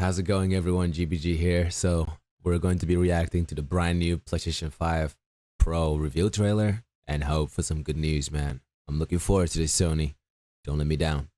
How's it going, everyone? GBG here. So we're going to be reacting to the brand new PlayStation 5 Pro reveal trailer and hope for some good news, man. I'm looking forward to this, Sony. Don't let me down.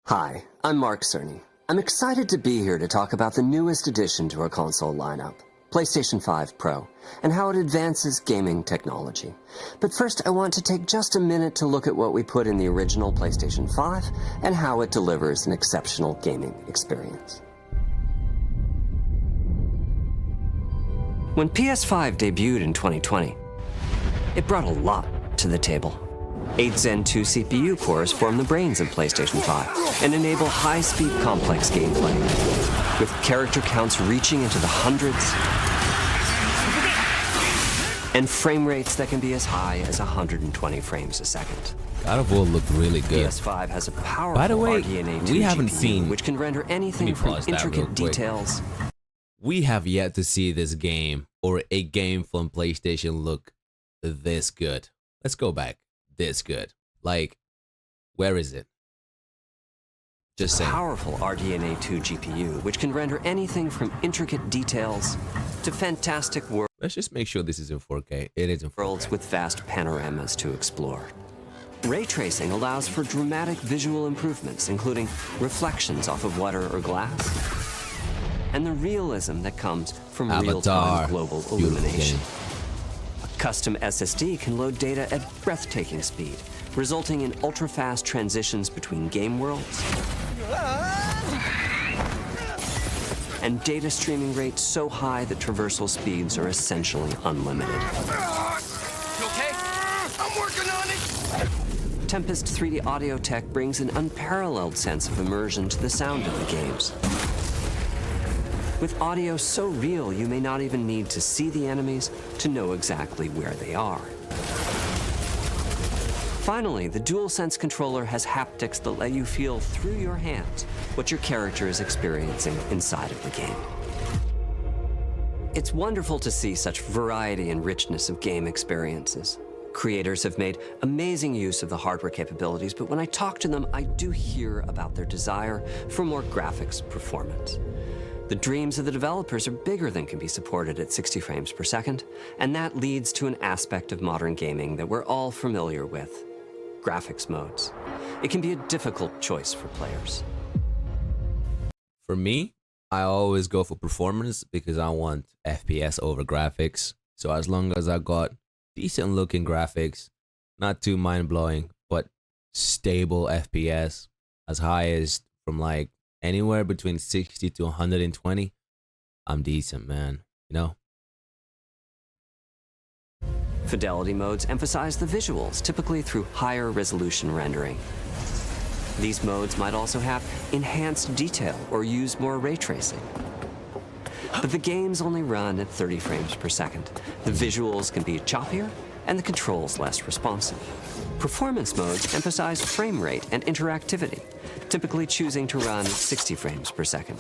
Hi, I'm Mark Cerny. I'm excited to be here to talk about the newest addition to our console lineup, PlayStation 5 Pro, and how it advances gaming technology. But first, I want to take just a minute to look at what we put in the original PlayStation 5 and how it delivers an exceptional gaming experience. When PS5 debuted in 2020, it brought a lot to the table. 8 Zen 2 CPU cores form the brains of PlayStation 5 and enable high-speed, complex gameplay, with character counts reaching into the hundreds and frame rates that can be as high as 120 frames a second. God of War looked really good. PS5 has a powerful By the way, RDNA 2 we haven't GPU, seen... which can render anything from intricate details. We have yet to see this game or a game from PlayStation look this good. Let's go back. This good. Like, where is it? Just saying. Powerful RDNA 2 GPU, which can render anything from intricate details to fantastic Let's just make sure this is in 4K. It is in 4K. Worlds with vast panoramas to explore. Ray tracing allows for dramatic visual improvements, including reflections off of water or glass, and the realism that comes from real-time global illumination. A custom SSD can load data at breathtaking speed, resulting in ultra-fast transitions between game worlds and data streaming rates so high that traversal speeds are essentially unlimited. You okay? I'm working on it! Tempest 3D audio tech brings an unparalleled sense of immersion to the sound of the games. With audio so real, you may not even need to see the enemies to know exactly where they are. Finally, the DualSense controller has haptics that let you feel through your hands what your character is experiencing inside of the game. It's wonderful to see such variety and richness of game experiences. Creators have made amazing use of the hardware capabilities, but when I talk to them, I do hear about their desire for more graphics performance. The dreams of the developers are bigger than can be supported at 60 frames per second, and that leads to an aspect of modern gaming that we're all familiar with: graphics modes. It can be a difficult choice for players. For me, I always go for performance because I want FPS over graphics. So as long as I got decent looking graphics, not too mind-blowing, but stable FPS, as high as from like anywhere between 60 to 120, I'm decent, man, you know? Fidelity modes emphasize the visuals, typically through higher resolution rendering. These modes might also have enhanced detail or use more ray tracing. But the games only run at 30 frames per second. The visuals can be choppier and the controls less responsive. Performance modes emphasize frame rate and interactivity, typically choosing to run at 60 frames per second,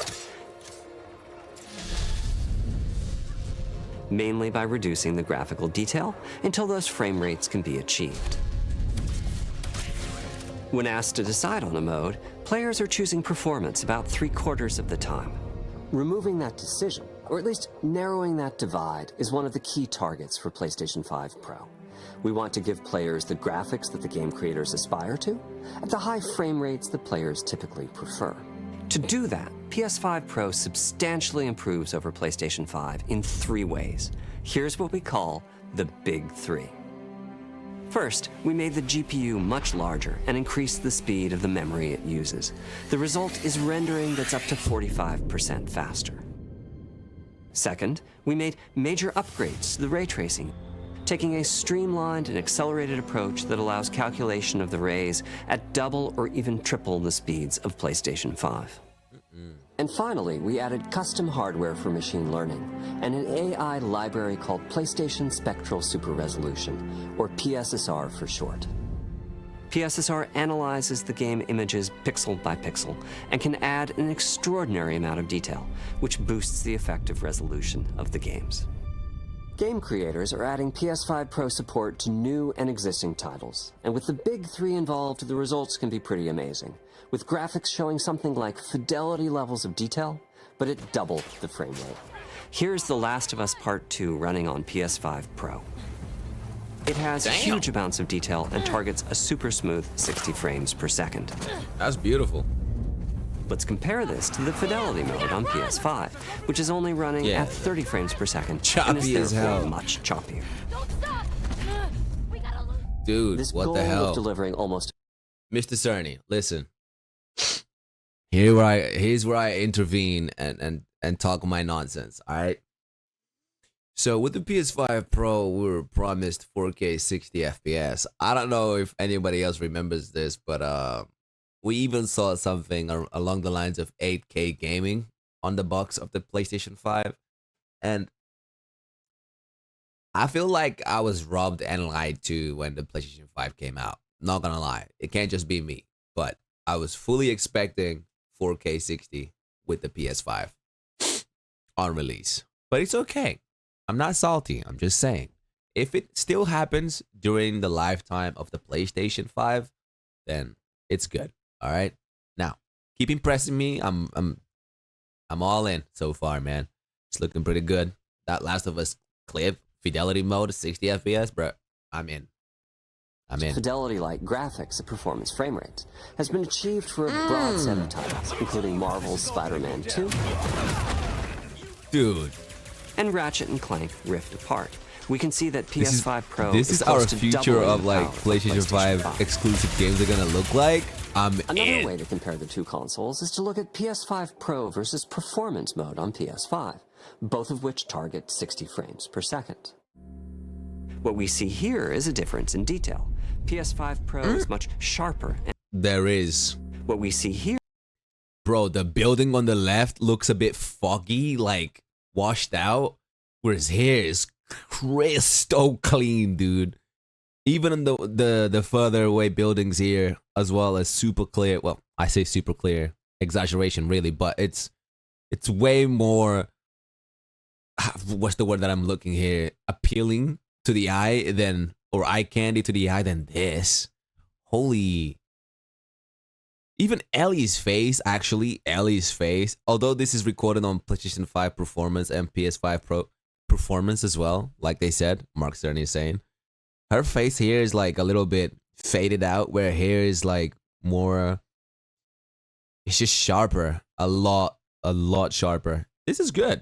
mainly by reducing the graphical detail until those frame rates can be achieved. When asked to decide on a mode, players are choosing performance about 3/4 of the time. Removing that decision, or at least narrowing that divide, is one of the key targets for PlayStation 5 Pro. We want to give players the graphics that the game creators aspire to, at the high frame rates that players typically prefer. To do that, PS5 Pro substantially improves over PlayStation 5 in 3 ways. Here's what we call the Big 3. First, we made the GPU much larger and increased the speed of the memory it uses. The result is rendering that's up to 45% faster. Second, we made major upgrades to the ray tracing, taking a streamlined and accelerated approach that allows calculation of the rays at double or even triple the speeds of PlayStation 5. And finally, we added custom hardware for machine learning and an AI library called PlayStation Spectral Super Resolution, or PSSR for short. PSSR analyzes the game images pixel by pixel and can add an extraordinary amount of detail, which boosts the effective resolution of the games. Game creators are adding PS5 Pro support to new and existing titles, and with the big three involved, the results can be pretty amazing, with graphics showing something like fidelity levels of detail, but at double the frame rate. Here's The Last of Us Part 2 running on PS5 Pro. It has huge amounts of detail and targets a super smooth 60 frames per second. That's beautiful. Let's compare this to the fidelity mode on PS5, which is only running at 30 frames per second and is Choppy as therefore hell. much choppier. Dude, This what goal the hell? of delivering almost Mr. Cerny, listen. Here's where I intervene and talk my nonsense, alright? So with the PS5 Pro, we were promised 4K 60 FPS. I don't know if anybody else remembers this, but we even saw something along the lines of 8K gaming on the box of the PlayStation 5. And I feel like I was robbed and lied to when the PlayStation 5 came out. Not gonna lie. It can't just be me. But I was fully expecting 4K 60 with the PS5 on release. But it's okay. I'm not salty. I'm just saying. If it still happens during the lifetime of the PlayStation 5, then it's good. All right. Now, keep impressing me. I'm all in so far, man. It's looking pretty good. That Last of Us clip, fidelity mode, 60 FPS, bro. I'm in. fidelity-like graphics at performance frame rates has been achieved for a broad set of titles, including Marvel's Spider-Man 2 Dude, and Ratchet & Clank Rift Apart. We can see that PS5 Pro this is our close to future doubling of the like power of PlayStation 5 exclusive games are gonna look like. Another way to compare the two consoles is to look at PS5 Pro versus Performance mode on PS5, both of which target 60 frames per second. What we see here is a difference in detail. PS5 Pro is much sharper. And There is. what we see here Bro, the building on the left looks a bit foggy, like washed out, whereas here is crystal clean, dude. Even in the further away buildings here, as well as super clear. Well, I say super clear, exaggeration really, but it's way more. What's the word that I'm looking here? Appealing to the eye than, or eye candy to the eye than this. Holy. Even Ellie's face, although this is recorded on PlayStation 5 Performance and PS5 Pro Performance as well, like they said, Mark Cerny is saying, her face here is like a little bit faded out, where hair is like more, it's just sharper, a lot sharper. This is good.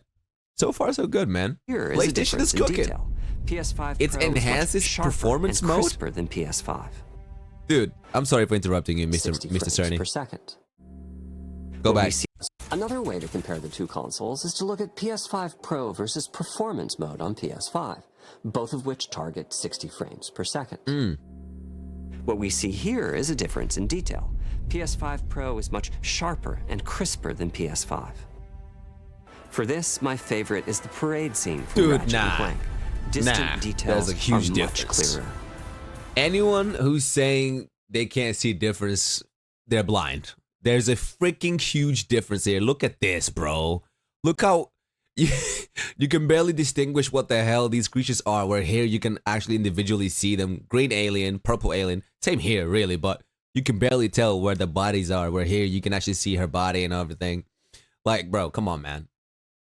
So far, so good, man. Here is a PlayStation difference is cooking. in detail. PS5 It Pro is enhances much sharper performance and mode? crisper than PS5. Dude, I'm sorry for interrupting you, Mr. 60 Mr. frames Cerny. per second. Go What we back. see- Another way to compare the two consoles is to look at PS5 Pro versus Performance mode on PS5, both of which target 60 frames per second. What we see here is a difference in detail. PS5 Pro is much sharper and crisper than PS5. For this, my favorite is the parade scene from Dude, Ratchet nah. & Clank. Distant Nah, details there's a huge are much difference. clearer. Anyone who's saying they can't see difference, they're blind. There's a freaking huge difference here. Look at this, bro. Look how you can barely distinguish what the hell these creatures are, where here you can actually individually see them. Green alien, purple alien. Same here, really, but you can barely tell where the bodies are, where here you can actually see her body and everything. Like, bro, come on, man.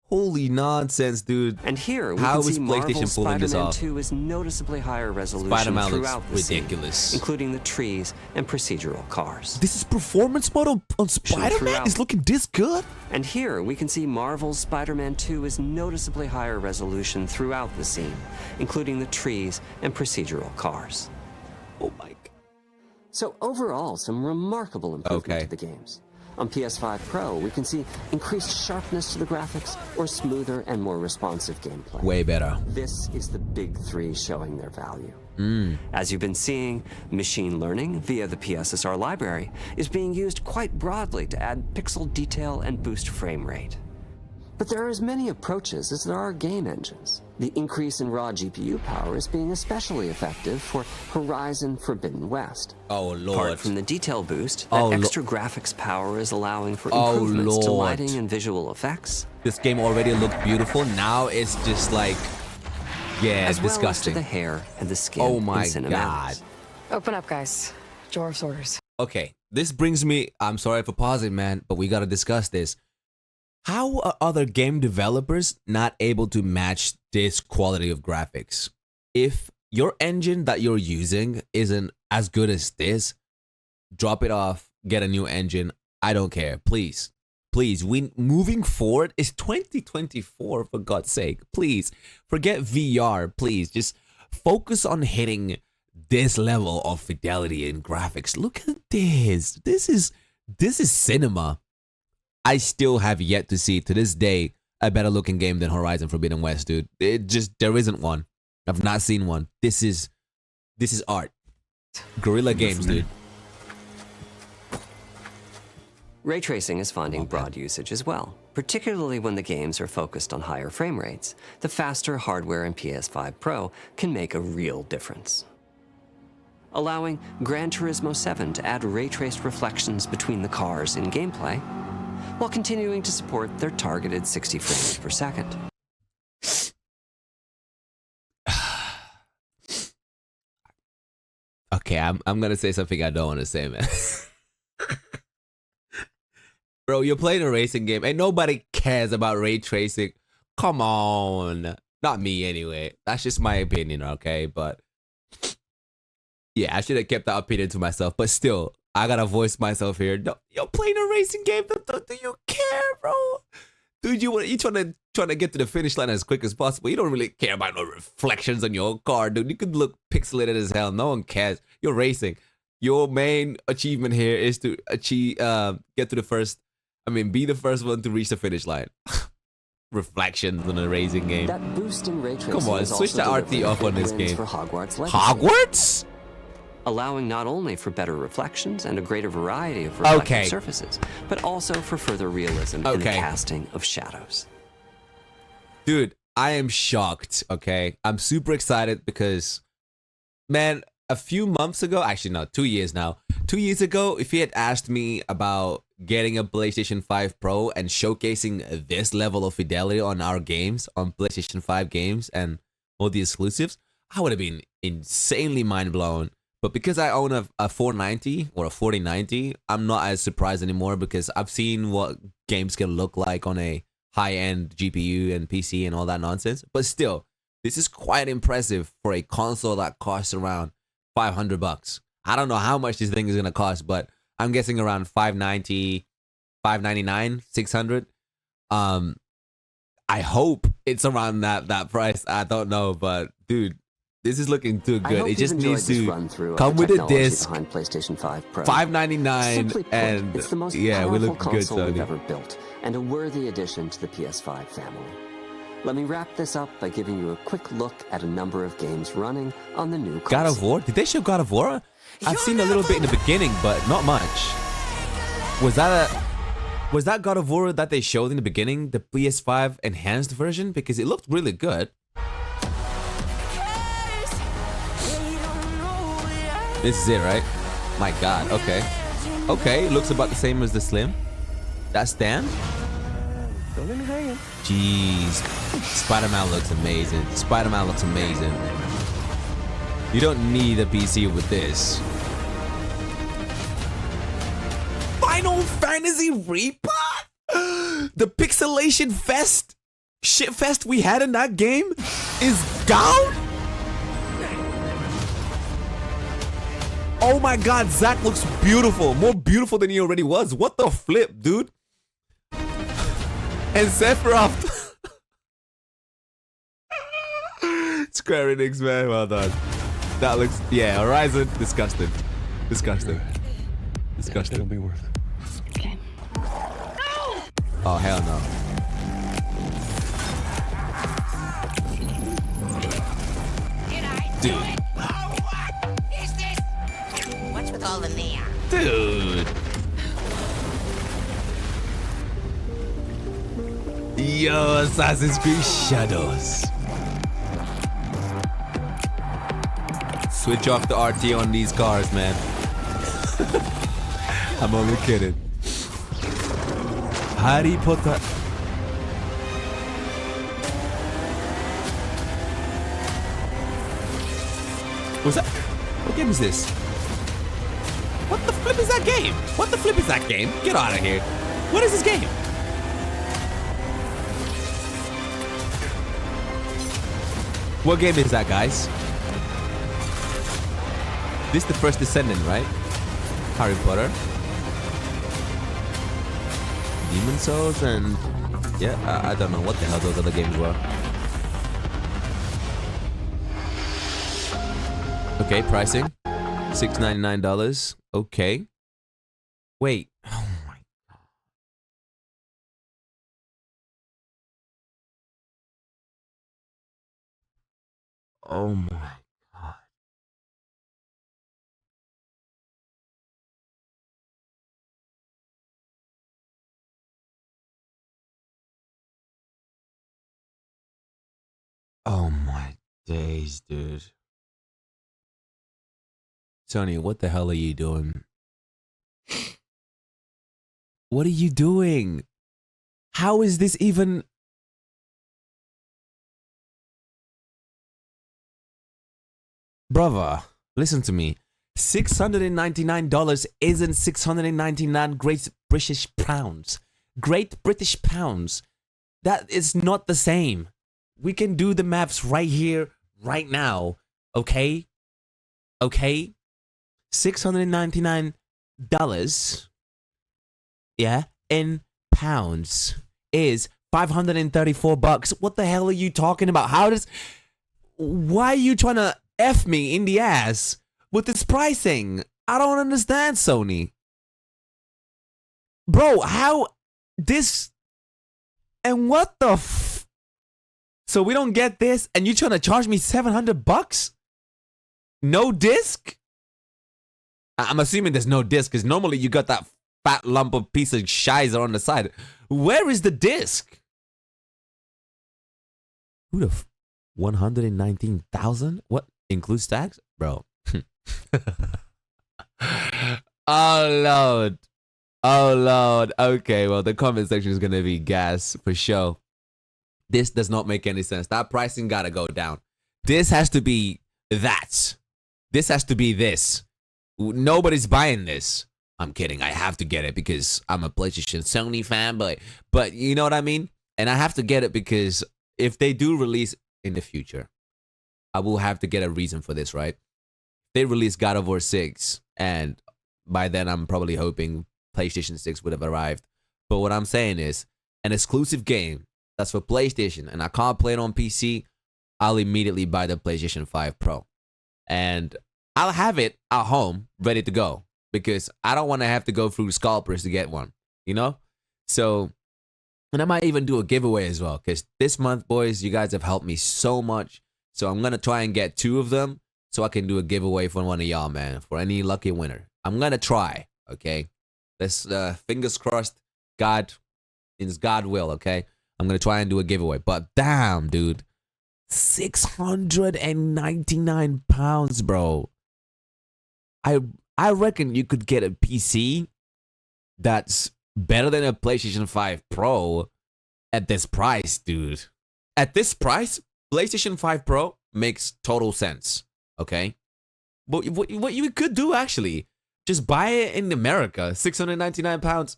Holy nonsense, dude. And here we How can is see PlayStation Marvel's pulling this Spider-Man off? 2 is noticeably higher resolution Spider-Man looks throughout the ridiculous. scene, including the trees and procedural cars. This is performance mode on Spider-Man? throughout. It's looking this good? And here we can see Marvel's Spider-Man 2 is noticeably higher resolution throughout the scene, including the trees and procedural cars. Oh my god. So overall, some remarkable improvement Okay. to the games. On PS5 Pro, we can see increased sharpness to the graphics or smoother and more responsive gameplay. Way better. This is the big three showing their value. As you've been seeing, machine learning via the PSSR library is being used quite broadly to add pixel detail and boost frame rate. But there are as many approaches as there are game engines. The increase in raw GPU power is being especially effective for Horizon Forbidden West. Oh Apart lord. from the detail boost, Oh, that lo- extra graphics power is allowing for Oh, improvements to Lord. lighting and visual effects. This game already looked beautiful. Now it's just like Yeah, as well as to disgusting. the hair and the skin Oh in my cinematics. God. Open up, guys. Dwarf's orders. Okay, this brings me, I'm sorry for pausing, man, but we gotta discuss this. How are other game developers not able to match this quality of graphics? If your engine that you're using isn't as good as this, drop it off, get a new engine. I don't care. Please. Please, moving forward is 2024, for God's sake. Please, forget VR. Please, just focus on hitting this level of fidelity and graphics. Look at this. This is cinema. I still have yet to see, to this day, a better looking game than Horizon Forbidden West, dude. There isn't one. I've not seen one. This is art. Guerrilla Games, dude. Ray tracing is finding broad usage as well, particularly when the games are focused on higher frame rates. The faster hardware in PS5 Pro can make a real difference. Allowing Gran Turismo 7 to add ray-traced reflections between the cars in gameplay, while continuing to support their targeted 60 frames per second. Okay, I'm gonna say something I don't want to say, man. Bro, you're playing a racing game and nobody cares about ray tracing. Come on. Not me anyway. That's just my opinion, okay? But yeah, I should have kept that opinion to myself. But still, I gotta voice myself here. No, you're playing a racing game. Do you care, bro? Dude, you trying to get to the finish line as quick as possible. You don't really care about no reflections on your car, dude. You could look pixelated as hell. No one cares. You're racing. Your main achievement here is to get to the first. Be the first one to reach the finish line. Reflections on a racing game. That boost in ray tracing Come on, is switch the also RT off on this wins game. for Hogwarts Legacy, Hogwarts? allowing not only for better reflections and a greater variety of reflective surfaces, but also for further realism in the casting of shadows. Dude, I am shocked, okay? I'm super excited because, man, a few months ago, actually no, 2 years now. 2 years ago, if you had asked me about getting a PlayStation 5 Pro and showcasing this level of fidelity on our games, on PlayStation 5 games and all the exclusives, I would have been insanely mind blown. But because I own a 490 or a 4090, I'm not as surprised anymore because I've seen what games can look like on a high-end GPU and PC and all that nonsense. But still, this is quite impressive for a console that costs around $500. I don't know how much this thing is gonna cost, but I'm guessing around $590, $599, $600. I hope it's around that price. I don't know, but dude, this is looking too good. It just needs to come with a disc. Behind PlayStation 5 Pro. $599, and it's the most yeah, we powerful look good, console we've Sony. ever built, and a worthy addition to the PS5 family. Let me wrap this up by giving you a quick look at a number of games running on the new console. God of War? Did they show God of War? I've seen a little bit in the beginning, but not much. Was that God of War that they showed in the beginning, the PS5 enhanced version? Because it looked really good. This is it, right? My God, okay. Okay, looks about the same as the Slim. That's Dan? Don't let me hang it. Jeez. Spider-Man looks amazing. Spider-Man looks amazing. You don't need a PC with this. Final Fantasy Rebirth? The pixelation shit fest we had in that game is down? Oh my God, Zack looks beautiful. More beautiful than he already was. What the flip, dude? And Sephiroth. Square Enix, man, well done. That looks, yeah, Horizon, disgusting. Disgusting. Disgusting. It'll be worth it. Okay. Oh, hell no. Dude. What is this? What's with all the neon? Dude. Yo, Assassin's Creed Shadows. Switch off the RT on these cars, man. I'm only kidding. Harry Potter. Was that? What game is this? What the flip is that game? What the flip is that game? Get out of here. What is this game? What game is that, guys? This is the first Descendant, right? Harry Potter. Demon Souls and... yeah, I don't know what the hell those other games were. Okay, pricing. $6.99. Okay. Wait. Oh my god. Oh my god. Oh my days, dude. Sony, what the hell are you doing? What are you doing? How is this even... Brother, listen to me. $699 isn't 699 Great British pounds. Great British pounds. That is not the same. We can do the maths right here, right now. Okay? Okay? $699, yeah, in pounds is $534. What the hell are you talking about? Why are you trying to F me in the ass with this pricing? I don't understand, Sony. Bro, how this and what the so we don't get this and you trying to charge me $700? No disc? I'm assuming there's no disc because normally you got that fat lump of piece of shizer on the side. Where is the disc? Who the 119,000? What includes tax, bro? Oh lord, oh lord. Okay, well the comment section is gonna be gas for sure. This does not make any sense. That pricing gotta go down. This has to be that. This has to be this. Nobody's buying this. I'm kidding. I have to get it because I'm a PlayStation Sony fan, but you know what I mean? And I have to get it because if they do release in the future, I will have to get a reason for this, right? They release God of War 6, and by then I'm probably hoping PlayStation 6 would have arrived. But what I'm saying is, an exclusive game that's for PlayStation, and I can't play it on PC, I'll immediately buy the PlayStation 5 Pro. And I'll have it at home, ready to go, because I don't want to have to go through scalpers to get one, you know? So, and I might even do a giveaway as well, because this month, boys, you guys have helped me so much. So I'm going to try and get 2 of them so I can do a giveaway for one of y'all, man, for any lucky winner. I'm going to try, okay? Let's, fingers crossed, God, it's God will, okay? I'm going to try and do a giveaway. But damn, dude, 699 pounds, bro. I reckon you could get a PC that's better than a PlayStation 5 Pro at this price, dude. At this price, PlayStation 5 Pro makes total sense, okay? But what you could do, actually, just buy it in America, 699 pounds,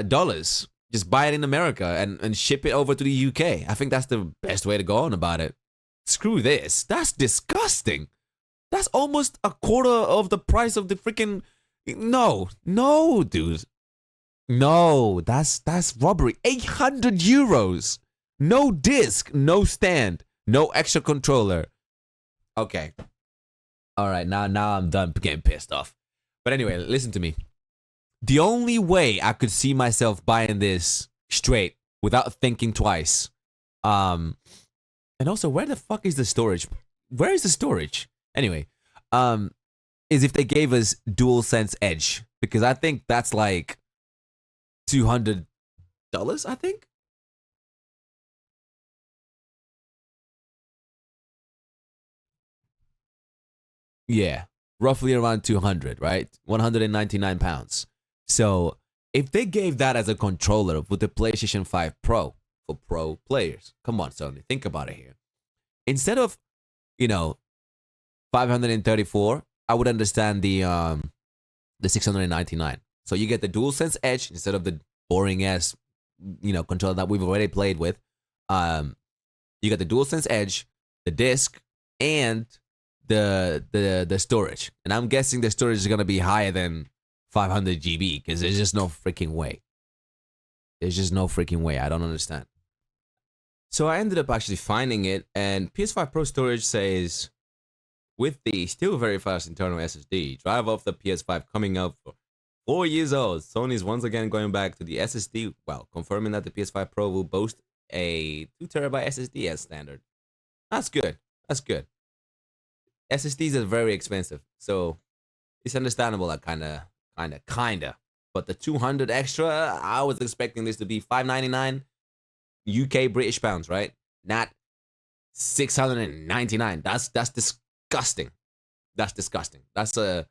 dollars. Just buy it in America and ship it over to the UK. I think that's the best way to go on about it. Screw this. That's disgusting. That's almost a quarter of the price of the freaking... No, dude. No, that's robbery. 800 euros. No disc, no stand, no extra controller. Okay. All right, now I'm done getting pissed off. But anyway, listen to me. The only way I could see myself buying this straight without thinking twice. And also, where the fuck is the storage? Where is the storage? Anyway, is if they gave us DualSense Edge, because I think that's like $200, I think. Yeah, roughly around 200, right? 199 pounds. So if they gave that as a controller with the PlayStation 5 Pro for pro players, come on, Sony, think about it here. Instead of, 534, I would understand the 699. So you get the DualSense Edge instead of the boring ass, controller that we've already played with. You got the DualSense Edge, the disc, and the storage. And I'm guessing the storage is gonna be higher than 500 GB because there's just no freaking way. There's just no freaking way. I don't understand. So I ended up actually finding it, and PS5 Pro storage says, with the still very fast internal SSD, drive off the PS5 coming out for 4 years old. Sony's once again going back to the SSD, well, confirming that the PS5 Pro will boast a 2TB SSD as standard. That's good. That's good. SSDs are very expensive, so it's understandable that kinda. But the 200 extra, I was expecting this to be $599 UK British pounds, right? Not 699. That's disgusting. That's disgusting. That's a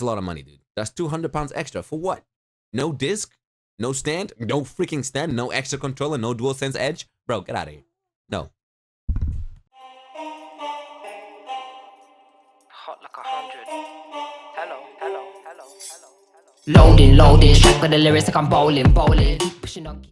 lot of money, dude. That's 200 pounds extra for what? No disc, no stand, no freaking stand, no extra controller, no DualSense Edge, bro. Get out of here. No. Hot like 100. Hello, hello, hello, hello, hello. Loading, loading. Strap with the lyrics like I'm bowling, bowling. Pushing on.